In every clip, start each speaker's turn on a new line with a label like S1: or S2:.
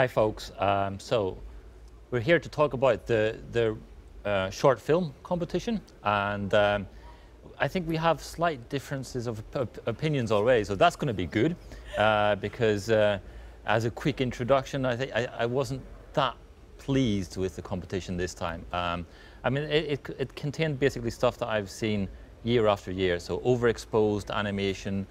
S1: Hi, folks. So we're here to talk about the short film competition, and I think we have slight differences of opinions already. So that's going to be good, because as a quick introduction, I think I wasn't that pleased with the competition this time. I mean, it contained basically stuff that I've seen year after year. So overexposed animation,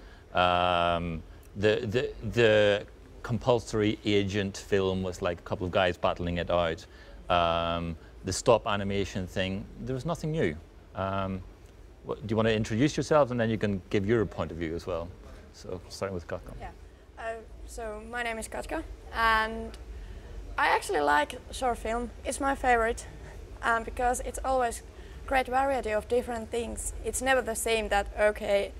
S1: the compulsory agent film was like a couple of guys battling it out. The stop animation thing, there was nothing new. Do you want to introduce yourselves, and then you can give your point of view as well? So starting with Casca.
S2: Yeah. So my name is Casca, and I actually like short film. It's my favorite, because it's always great variety of different things. It's never the same that, okay,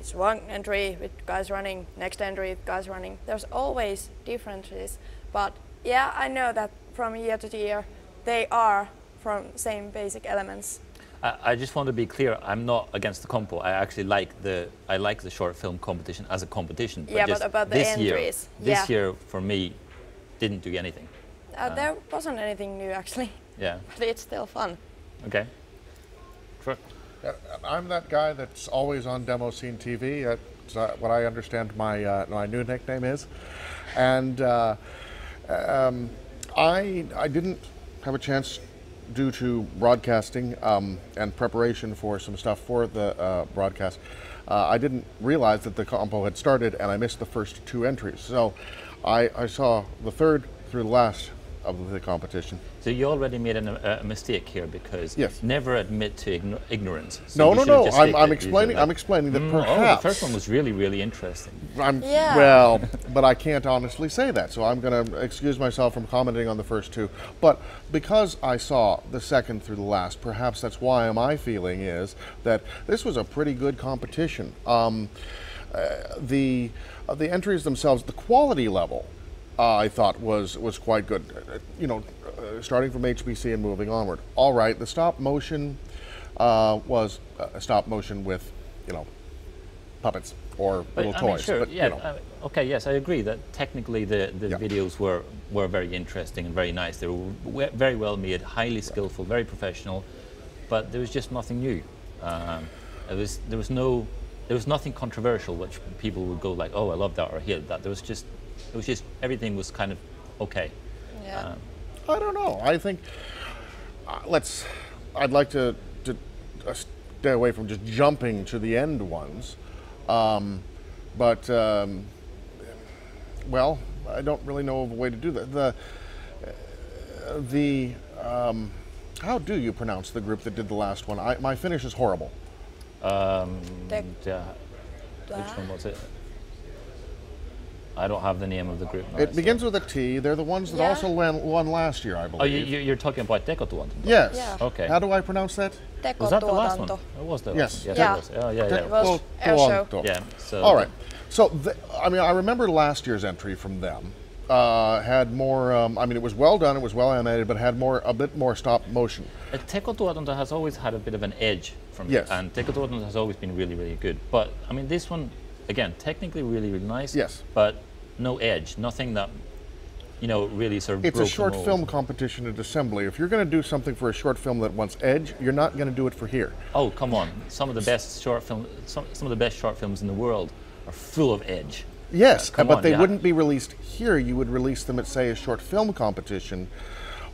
S2: it's one entry with guys running, next entry with guys running. There's always differences, but yeah, I know that from year to year they are from same basic elements.
S1: I just want to be clear, I'm not against the compo. I actually like the short film competition as a competition. But
S2: yeah, but about the entries.
S1: This year for me didn't do anything.
S2: There wasn't anything new actually.
S1: Yeah.
S2: But it's still fun.
S1: Okay. Sure.
S3: I'm that guy that's always on Demo Scene TV. That's what I understand my new nickname is. And I didn't have a chance, due to broadcasting and preparation for some stuff for the broadcast. I didn't realize that the compo had started, and I missed the first two entries. So I saw the third through the last of the competition.
S1: So you already made a mistake here, because
S3: yes.
S1: Never admit to ignorance. So
S3: no. I'm explaining that perhaps
S1: the first one was really interesting.
S3: Well, but I can't honestly say that, so I'm going to excuse myself from commenting on the first two. But because I saw the second through the last, perhaps that's why my feeling is that this was a pretty good competition. The entries themselves, the quality level, I thought was quite good. Starting from HBC and moving onward. All right, the stop motion was a stop motion with, puppets or little toys.
S1: Sure,
S3: but,
S1: yeah. Okay, yes, I agree that technically the videos were very interesting and very nice. They were very well made, highly skillful, very professional, but there was just nothing new. There was nothing controversial which people would go like, oh, I love that or hated that. It was just everything was kind of okay.
S2: Yeah.
S3: I don't know. I think I'd like to stay away from just jumping to the end ones, but well, I don't really know of a way to do that. How do you pronounce the group that did the last one? My Finnish is horrible.
S1: Which one was it? I don't have the name of the group now.
S3: It begins with a T. They're the ones that also won last year, I believe.
S1: Oh, you're talking about Tekotuotanto?
S3: Yes.
S2: Yeah.
S1: Okay.
S3: How do I pronounce that?
S1: Was that the last one? It was the last one.
S2: Yeah.
S1: It was. Oh, yeah.
S2: It was Airshow.
S1: Yeah. So
S3: all right. So, I remember last year's entry from them. Had more, it was well done, it was well animated, but had a bit more stop motion.
S1: Tekotuotanto has always had a bit of an edge from
S3: yes.
S1: And Tekotuotanto has always been really good. But, this one, again, technically really nice.
S3: Yes.
S1: But no edge, nothing that, really sort of
S3: It's
S1: broke
S3: a short
S1: the mold.
S3: film competition at Assembly. If you're going to do something for a short film that wants edge, you're not going to do it for here.
S1: Oh, come on. Some of the best short films in the world are full of edge.
S3: Yes, but they wouldn't be released here. You would release them at, say, a short film competition,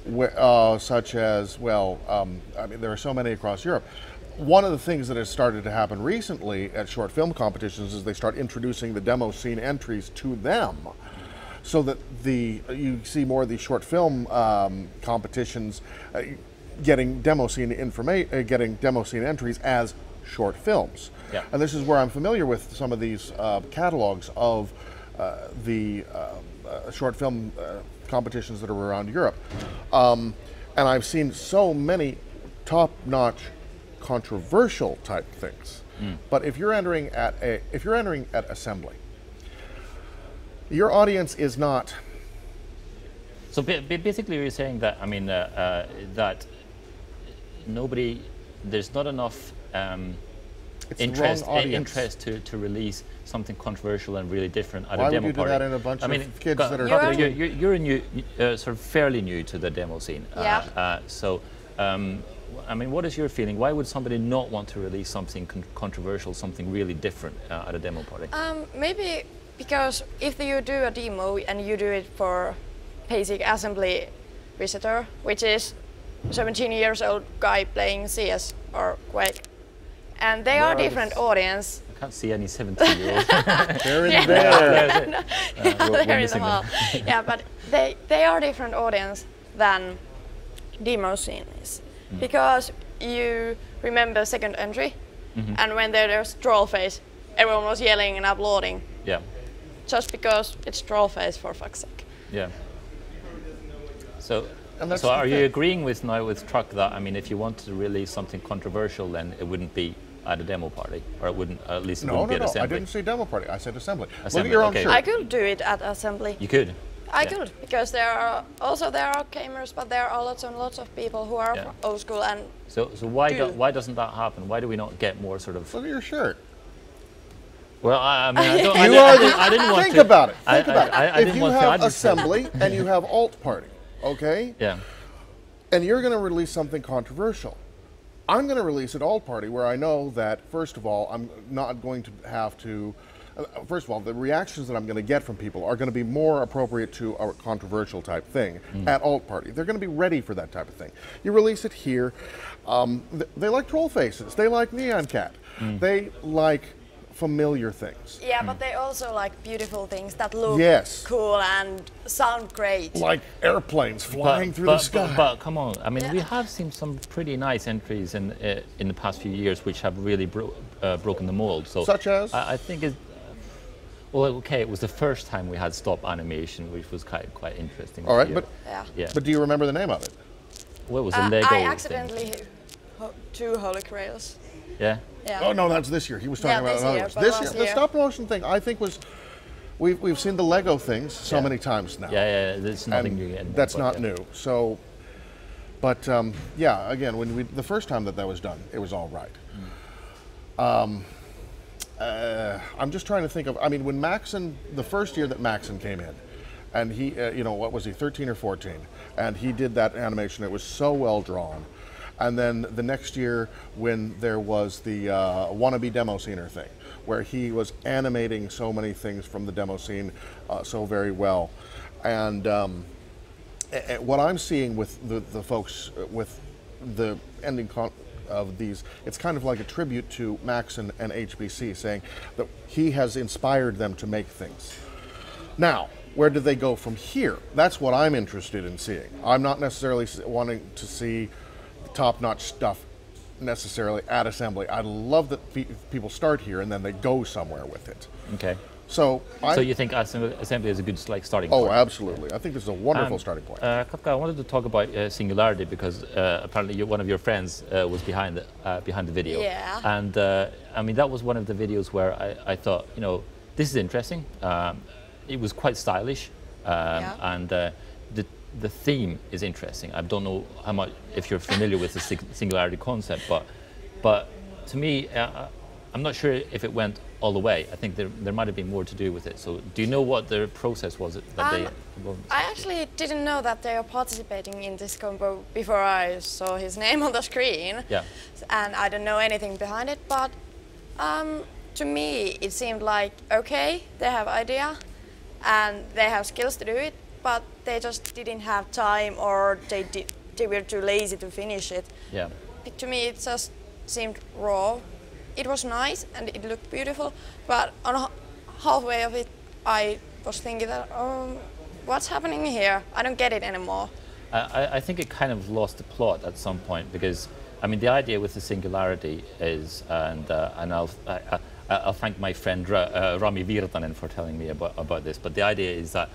S3: such as, there are so many across Europe. One of the things that has started to happen recently at short film competitions is they start introducing the demo scene entries to them, so that you see more of these short film competitions getting demo scene entries as short films.
S1: Yeah.
S3: And this is where I'm familiar with some of these catalogs of the short film competitions that are around Europe, and I've seen so many top-notch, controversial type things. But if you're entering at Assembly, your audience is not.
S1: So basically, you're saying that that there's not enough interest to release something controversial and really different at
S3: Why
S1: a demo
S3: would you do
S1: party.
S3: that in a bunch of kids that are...
S1: You're a new, sort of fairly new to the demo scene.
S2: Yeah.
S1: I mean, what is your feeling? Why would somebody not want to release something controversial, something really different at a demo party?
S2: Maybe because if you do a demo and you do it for basic assembly visitor, which is 17 years old guy playing CS or Quake, and they are different audience.
S1: I can't see any 17-year-olds.
S3: They're in there.
S2: They're in the hall. Yeah, but they are different audience than demo scene is. Because you remember second entry, and when there's troll face, everyone was yelling and applauding.
S1: Yeah.
S2: Just because it's troll face, for fuck's sake.
S1: Yeah. So are you agreeing with Truck that, I mean, if you wanted to release something controversial, then it wouldn't be at a demo party, or it wouldn't, at least it wouldn't be at Assembly?
S3: I didn't say demo party. I said Assembly. Look
S1: Assembly,
S3: at your own
S1: okay.
S3: shirt.
S2: I could do it at Assembly.
S1: You could?
S2: I could, because there are gamers, but there are lots and lots of people who are old school and.
S1: So why doesn't that happen? Why do we not get more sort of?
S3: Look at your shirt.
S1: Well, I mean, I didn't want
S3: Think
S1: to.
S3: about it. Think about it.
S1: I
S3: If
S1: didn't
S3: you
S1: want
S3: have
S1: to
S3: Assembly and you have Alt Party, okay?
S1: Yeah.
S3: And you're going to release something controversial. I'm going to release an Alt Party where I know that, first of all, I'm not going to have to. First of all, the reactions that I'm going to get from people are going to be more appropriate to a controversial type thing at Alt Party. They're going to be ready for that type of thing. You release it here. They like troll faces. They like Neon Cat. They like familiar things.
S2: Yeah, but they also like beautiful things that look cool and sound great.
S3: Like airplanes flying through the sky.
S1: But come on, I mean, we have seen some pretty nice entries in the past few years which have really broken the mold. So
S3: such as?
S1: I think it's. Well, okay, it was the first time we had stop animation, which was quite interesting.
S3: All right, but
S1: but
S3: do you remember the name of it?
S1: Well, it was a Lego
S2: I accidentally two Holy Grails.
S1: Yeah.
S2: Yeah.
S3: Oh no, that's this year. He was talking about another one. This year, the stop motion thing, I think was. We've seen the Lego things so many times now.
S1: Yeah, there's nothing new anymore.
S3: That's not new. So, but yeah, again, when the first time that was done, it was all right. I'm just trying to think of. I mean, when Maxon, the first year that Maxon came in, and he, you know, what was he, 13 or 14, and he did that animation. It was so well drawn. And then the next year, when there was the wannabe demo scener thing, where he was animating so many things from the demo scene so very well, and what I'm seeing with the folks with the ending of these, it's kind of like a tribute to Maxon and HBC, saying that he has inspired them to make things. Now, where do they go from here? That's what I'm interested in seeing. I'm not necessarily wanting to see top-notch stuff necessarily at Assembly. I love that people start here and then they go somewhere with it.
S1: Okay.
S3: So
S1: you think Assembly is a good starting point?
S3: Oh, absolutely. I think this is a wonderful starting point.
S1: Casca, I wanted to talk about Singularity because apparently one of your friends was behind the video.
S2: Yeah.
S1: And I mean, that was one of the videos where I thought, you know, this is interesting. It was quite stylish, and the theme is interesting. I don't know how much if you're familiar with the Singularity concept, but to me, I'm not sure if it went all the way. I think there might have been more to do with it. So do you know what the process was that they?
S2: I actually didn't know that they are participating in this combo before I saw his name on the screen.
S1: Yeah.
S2: And I don't know anything behind it, but to me it seemed like okay, they have idea and they have skills to do it, but they just didn't have time, or they were too lazy to finish it.
S1: Yeah.
S2: To me it just seemed raw. It was nice and it looked beautiful, but on halfway of it I was thinking that, what's happening here? I don't get it anymore.
S1: I think it kind of lost the plot at some point, because I mean the idea with the Singularity is, and I'll thank my friend Rami Virtanen for telling me about this, but the idea is that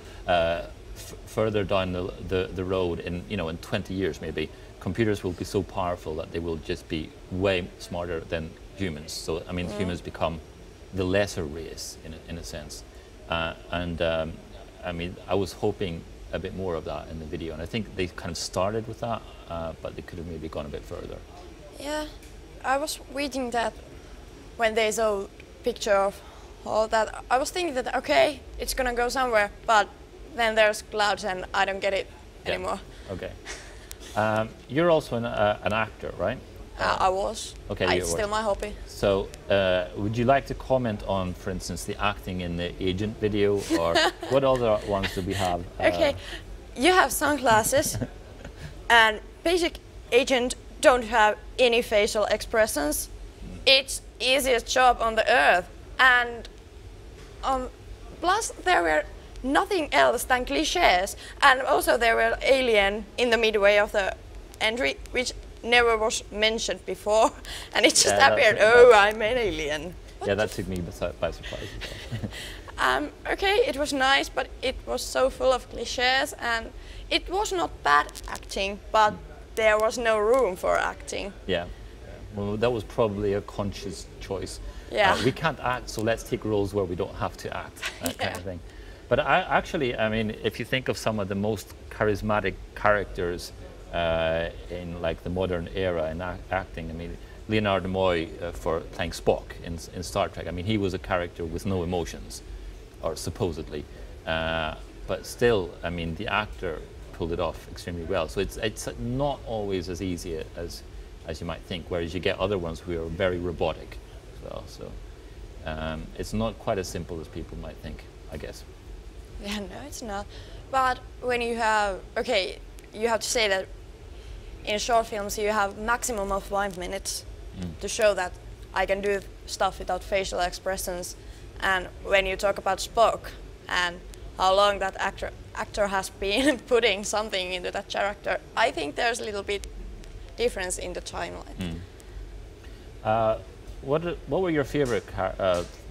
S1: further down the road, in 20 years maybe, computers will be so powerful that they will just be way smarter than humans. So I mean, humans become the lesser race in a sense, and I mean, I was hoping a bit more of that in the video, and I think they kind of started with that, but they could have maybe gone a bit further.
S2: Yeah, I was reading that when they showed picture of all that, I was thinking that okay, it's gonna go somewhere, but then there's clouds and I don't get it anymore.
S1: Okay. You're also an actor, right?
S2: I was.
S1: Okay,
S2: It's still my hobby.
S1: So, would you like to comment on, for instance, the acting in the Agent video, or what other ones do we have?
S2: Okay, you have sunglasses, and basic Agent don't have any facial expressions. It's easiest job on the earth, and plus there were nothing else than cliches, and also there were alien in the midway of the entry, which never was mentioned before, and it just appeared. I'm an alien. What?
S1: Yeah, that took me by surprise as well.
S2: Okay, it was nice, but it was so full of cliches, and it was not bad acting, but there was no room for acting.
S1: Yeah. Well, that was probably a conscious choice.
S2: Yeah.
S1: We can't act, so let's take roles where we don't have to act, that kind of thing. But I mean, if you think of some of the most charismatic characters in like the modern era in acting, I mean, Leonard Nimoy for playing Spock in Star Trek. I mean, he was a character with no emotions, or supposedly, but still, I mean, the actor pulled it off extremely well. So it's not always as easy as you might think. Whereas you get other ones who are very robotic as well. So it's not quite as simple as people might think, I guess.
S2: Yeah, no, it's not. But when you have, okay, you have to say that in short films you have maximum of 5 minutes to show that I can do stuff without facial expressions. And when you talk about Spock and how long that actor has been putting something into that character, I think there's a little bit difference in the timeline.
S1: What were your favorite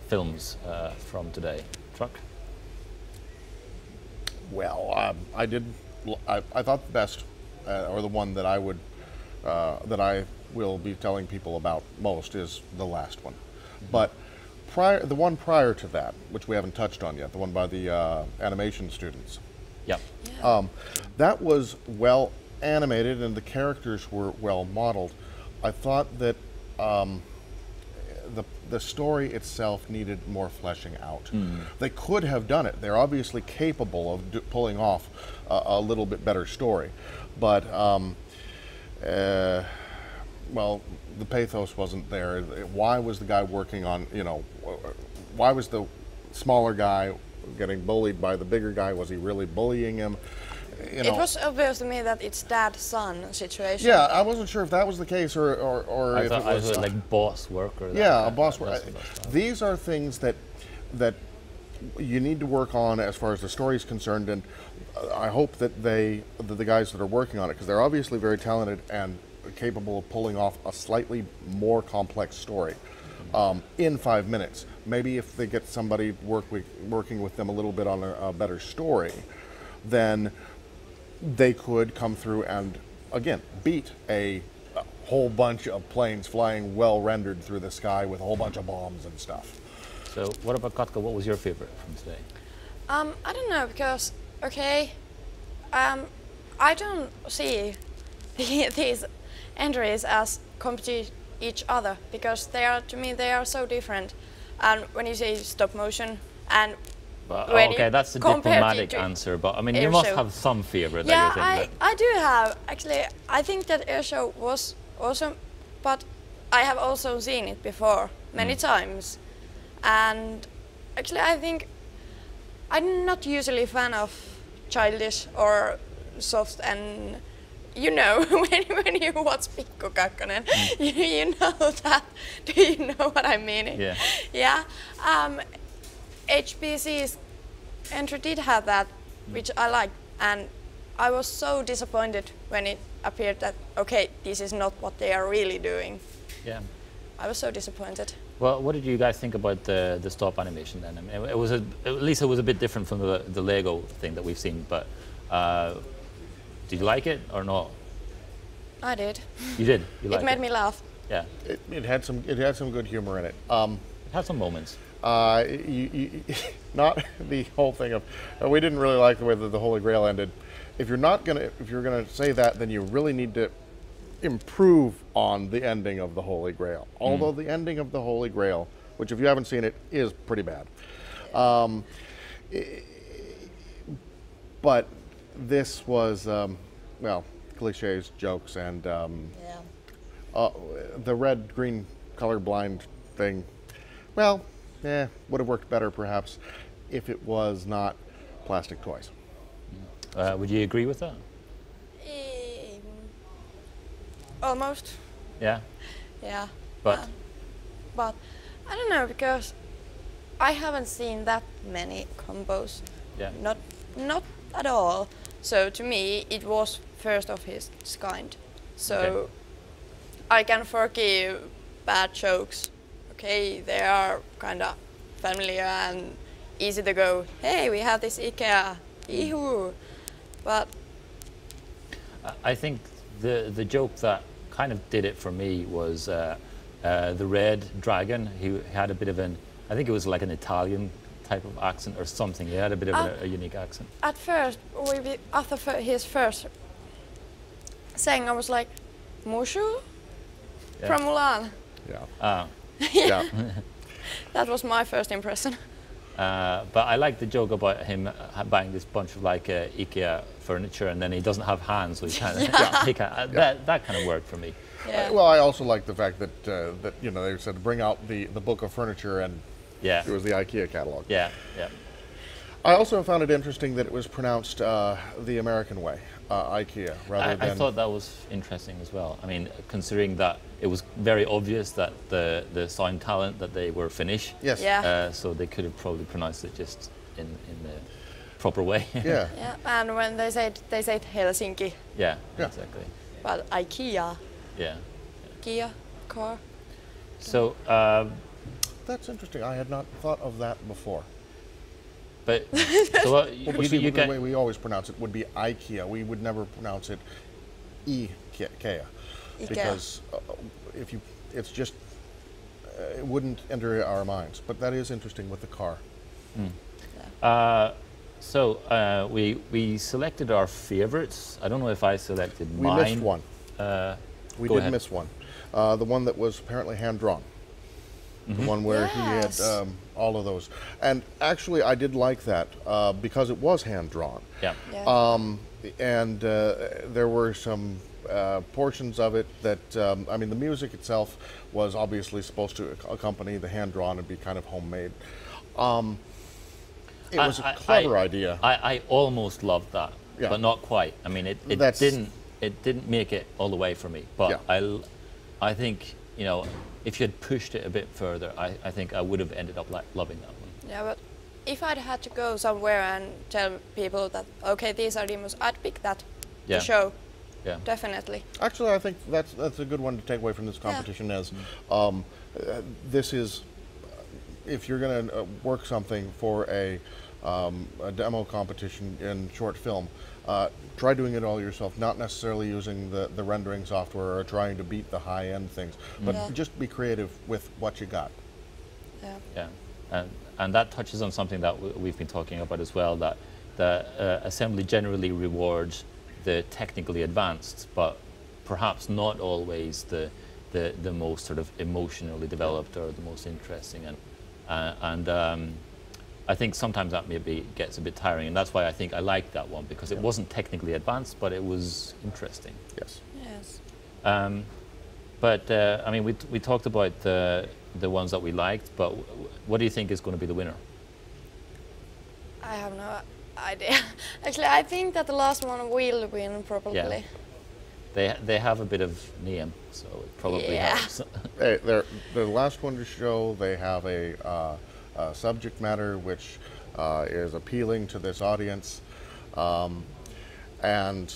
S1: films from today, Truck?
S3: Well, I thought the best, or the one that I will be telling people about most, is the last one. But the one prior to that, which we haven't touched on yet, the one by the animation students.
S1: Yeah.
S3: That was well animated and the characters were well modeled. I thought that the story itself needed more fleshing out. They could have done it. They're obviously capable of pulling off a little bit better story, but well, the pathos wasn't there. Why was the guy working on, why was the smaller guy getting bullied by the bigger guy? Was he really bullying him?
S2: It was obvious to me that it's dad-son situation.
S3: Yeah, I wasn't sure if that was the case or if it was
S1: like boss work or
S3: yeah, a boss work. These are things that you need to work on as far as the story is concerned, and I hope that the guys that are working on it, because they're obviously very talented and capable of pulling off a slightly more complex story in 5 minutes. Maybe if they get somebody working with them a little bit on a better story, then they could come through and, again, beat a whole bunch of planes flying well rendered through the sky with a whole bunch of bombs and stuff.
S1: So what about Casca? What was your favorite from today?
S2: I don't know, because, okay, I don't see these entries as compete each other, because to me they are so different. And when you say stop motion and
S1: okay, that's a diplomatic answer, but I mean, you must have some favorite.
S2: Yeah, I do have. Actually, I think that Airshow was awesome, but I have also seen it before many times. And actually, I think I'm not usually a fan of childish or soft, and when you watch Pikku Kakkonen, you know that. Do you know what I mean?
S1: Yeah.
S2: Yeah. HBC's entry did have that, which I liked, and I was so disappointed when it appeared that, okay, this is not what they are really doing.
S1: Yeah.
S2: I was so disappointed.
S1: Well, what did you guys think about the stop animation then? I mean, it was at least it was a bit different from the Lego thing that we've seen, but did you like it or not?
S2: I did.
S1: You did? You liked
S2: it made me laugh.
S1: Yeah.
S3: It had some good humor in it.
S1: It had some moments.
S3: Not the whole thing of we didn't really like the way that the Holy Grail ended. If you're gonna say that, then you really need to improve on the ending of the Holy Grail. Although the ending of the Holy Grail, which if you haven't seen it, is pretty bad. But this was, well, cliches, jokes, and the red-green colorblind thing, well, would have worked better perhaps if it was not plastic toys.
S1: Would you agree with that?
S2: Almost.
S1: Yeah?
S2: Yeah.
S1: But?
S2: But I don't know, because I haven't seen that many combos.
S1: Yeah.
S2: Not at all. So to me, it was first of its kind. So
S1: Okay.
S2: I can forgive bad jokes. Okay, they are kind of familiar and easy to go, hey, we have this IKEA, eehoo. But
S1: I think the joke that kind of did it for me was the red dragon. He had a bit of an, I think it was like an Italian type of accent or something. He had a bit of a unique accent.
S2: at first, after his first saying, I was like, Mushu?
S1: Yeah.
S2: From Mulan.
S3: Yeah.
S2: Yeah. That was my first impression.
S1: But I like the joke about him buying this bunch of like IKEA furniture, and then he doesn't have hands, so he can't. That kind of worked for me.
S2: Yeah.
S3: Well, I also like the fact that that you know they said bring out the book of furniture, and
S1: Yeah.
S3: it was the IKEA catalog.
S1: Yeah. Yeah.
S3: I also found it interesting that it was pronounced the American way, IKEA, rather than.
S1: I thought that was interesting as well. I mean, considering that it was very obvious that the sound talent that they were Finnish.
S3: Yes.
S2: Yeah.
S1: So they could have probably pronounced it just in the proper way.
S3: Yeah.
S2: Yeah, and when they said Helsinki,
S1: Yeah.
S3: Yeah.
S1: Exactly.
S2: but IKEA,
S1: Yeah.
S2: Kia, car.
S1: So,
S3: That's interesting. I had not thought of that before.
S1: but so what,
S3: Well, but see,
S1: you
S3: the
S1: get
S3: way we always pronounce it would be IKEA. We would never pronounce it IKEA, because if you, it's just it wouldn't enter our minds. But that is interesting with the car.
S1: So we selected our favorites. I don't know if I selected
S3: We
S1: mine.
S3: missed one. We
S1: Go
S3: did
S1: ahead.
S3: miss one. The one that was apparently hand drawn. The one where he had
S2: Yes.
S3: all of those. And actually, I did like that because it was hand drawn.
S1: Yeah.
S2: Yeah.
S3: And there were some portions of it that, I mean, the music itself was obviously supposed to accompany the hand drawn and be kind of homemade. It was a clever idea.
S1: I almost loved that,
S3: Yeah.
S1: but not quite. I mean, it
S3: That's-
S1: didn't make it all the way for me. But
S3: Yeah.
S1: I think, you know, if you had pushed it a bit further, I think I would have ended up loving that one.
S2: Yeah, but if I'd had to go somewhere and tell people that, okay, these are demos, I'd pick that
S1: Yeah.
S2: to show,
S1: Yeah.
S2: definitely.
S3: Actually, I think that's a good one to take away from this competition. As this is, if you're going to work something for a demo competition in short film, try doing it all yourself. Not necessarily using the rendering software or trying to beat the high-end things, but
S2: Yeah.
S3: just be creative with what you got.
S2: Yeah.
S1: Yeah, and that touches on something that we've been talking about as well. That the assembly generally rewards the technically advanced, but perhaps not always the most sort of emotionally developed or the most interesting. And I think sometimes that maybe gets a bit tiring, and that's why I think I liked that one, because it wasn't technically advanced, but it was interesting.
S3: Yes.
S2: Yes.
S1: But I mean, we talked about the ones that we liked, but what do you think is going to be the winner?
S2: I have no idea. Actually, I think that the last one will win, probably.
S1: Yeah. They have a bit of name, so it probably
S2: Yeah.
S1: helps.
S3: Hey, they're the last one to show. They have a subject matter which is appealing to this audience, and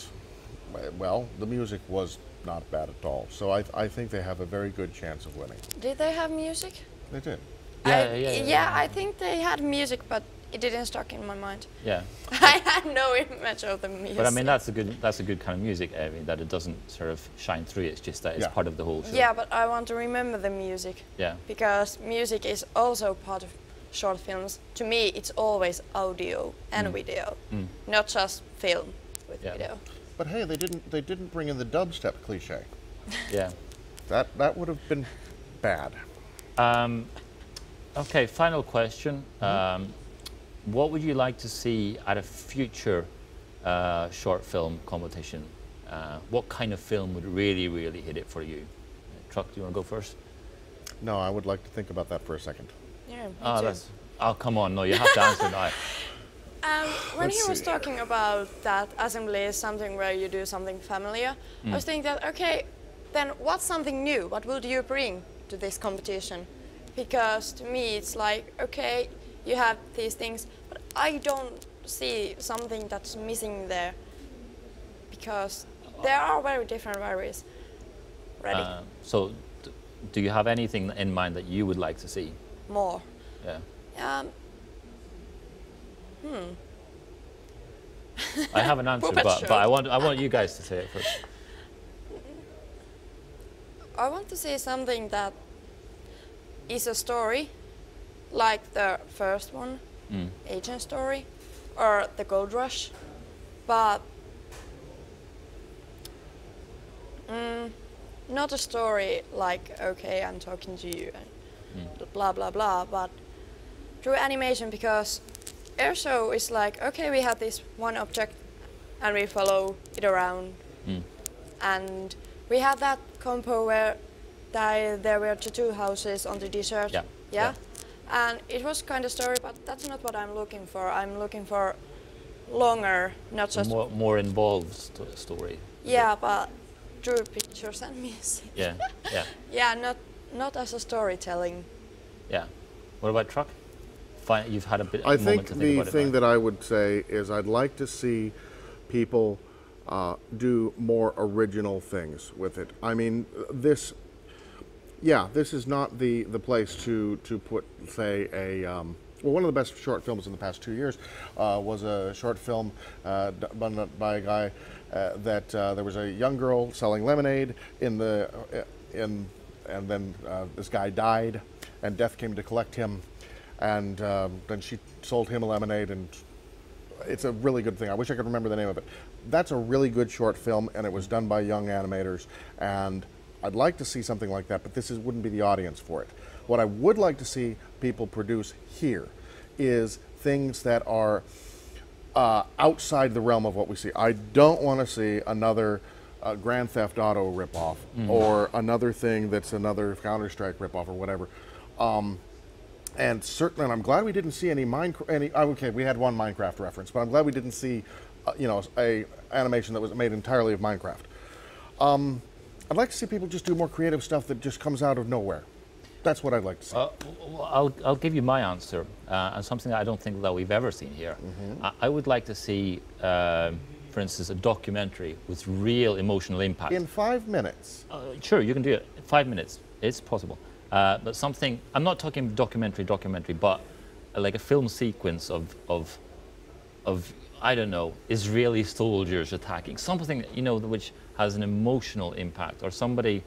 S3: well, the music was not bad at all. So I think they have a very good chance of winning.
S2: Did they have music?
S3: They did.
S1: Yeah,
S2: I think they had music, but it didn't stuck in my mind.
S1: Yeah.
S2: I had no image of the music.
S1: But I mean, that's a good kind of music, I mean, that it doesn't sort of shine through. It's just that it's
S3: Yeah.
S1: part of the whole show.
S2: Yeah, but I want to remember the music.
S1: Yeah.
S2: Because music is also part of short films. To me, it's always audio and video, not just film with
S1: Yeah.
S2: video.
S3: But hey, they didn't bring in the dubstep cliche.
S1: Yeah.
S3: That would have been bad.
S1: Okay, final question. What would you like to see at a future short film competition? What kind of film would really, really hit it for you? Truck, do you want to go first?
S3: No, I would like to think about that for a second.
S2: Yeah, me
S1: Oh,
S2: too.
S1: oh, come on, no, you have to answer now.
S2: When he was talking about that assembly is something where you do something familiar, I was thinking that, okay, then what's something new? What would you bring to this competition? Because to me it's like, okay, you have these things, but I don't see something that's missing there. Because there are very different varies. Ready?
S1: So, do you have anything in mind that you would like to see?
S2: More.
S1: Yeah. I have an answer, but I want you guys to say it first.
S2: I want to see something that is a story, like the first one, Agent Story, or the Gold Rush, but not a story like, okay, I'm talking to you and blah blah blah, but through animation, because air show is like, okay, we have this one object and we follow it around, and we have that compo where there were two houses on the desert, and it was kind of story, but that's not what I'm looking for. I'm looking for longer, not just
S1: more involved story.
S2: Yeah, but through pictures and music.
S1: Yeah, yeah.
S2: Yeah, not as a storytelling.
S1: Yeah. What about Truck? Fine, you've had a bit.
S3: I think the thing that I would say is I'd like to see people do more original things with it. I mean, this is not the place to put, say, a well, one of the best short films in the past 2 years was a short film done by a guy that there was a young girl selling lemonade and then this guy died, and death came to collect him, and then she sold him a lemonade, and it's a really good thing. I wish I could remember the name of it. That's a really good short film, and it was done by young animators, and I'd like to see something like that, but this wouldn't be the audience for it. What I would like to see people produce here is things that are outside the realm of what we see. I don't want to see another Grand Theft Auto ripoff or another thing that's another Counter-Strike ripoff or whatever. And certainly, I'm glad we didn't see any Minecraft. Okay, we had one Minecraft reference, but I'm glad we didn't see, a animation that was made entirely of Minecraft. I'd like to see people just do more creative stuff that just comes out of nowhere. That's what I'd like to see.
S1: I'll give you my answer, and something that I don't think that we've ever seen here. I would like to see, for instance, a documentary with real emotional impact.
S3: In 5 minutes.
S1: Sure, you can do it. 5 minutes. It's possible. But something, I'm not talking documentary, but like a film sequence of I don't know, Israeli soldiers attacking, something, which has an emotional impact, or somebody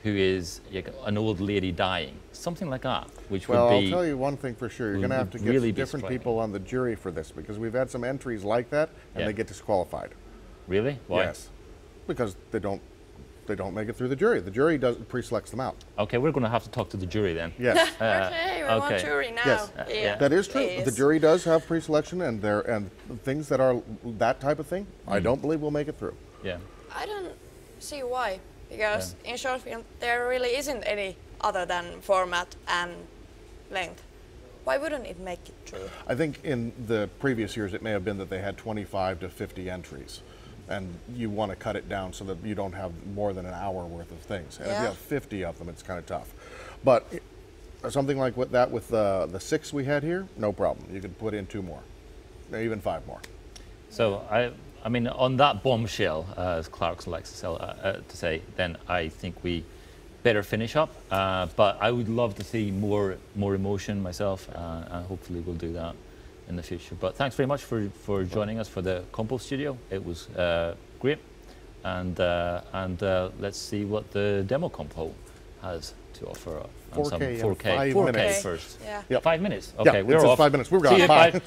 S1: who is like an old lady dying, something like that, which would be...
S3: Well, I'll tell you one thing for sure, you're going to have to get
S1: really
S3: different people on the jury for this, because we've had some entries like that, and they get disqualified.
S1: Really? Why?
S3: Yes, because they don't make it through the jury. The jury pre-selects them out.
S1: Okay, we're going to have to talk to the jury then.
S3: Yes.
S2: Okay, we want jury now.
S3: Yes, that is true. The jury does have pre-selection, and things that are that type of thing, I don't believe will make it through.
S1: Yeah.
S2: I don't see why, because in short film there really isn't any other than format and length. Why wouldn't it make it through?
S3: I think in the previous years it may have been that they had 25 to 50 entries. And you want to cut it down so that you don't have more than an hour worth of things. And if you have 50 of them, it's kind of tough. But something like with the 6 we had here, no problem. You could put in 2 more, even 5 more.
S1: So I mean, on that bombshell, as Clarkson likes to say, then I think we better finish up. But I would love to see more emotion myself, and hopefully we'll do that in the future. But thanks very much for joining us for the compostudio. It was great, and let's see what the demo compo has to offer.
S3: 4K, 5 minutes
S1: first.
S2: Yeah.
S3: Yep.
S1: 5 minutes. Okay,
S3: yeah,
S1: we're off.
S3: 5 minutes. We're gone.
S1: See you, bye.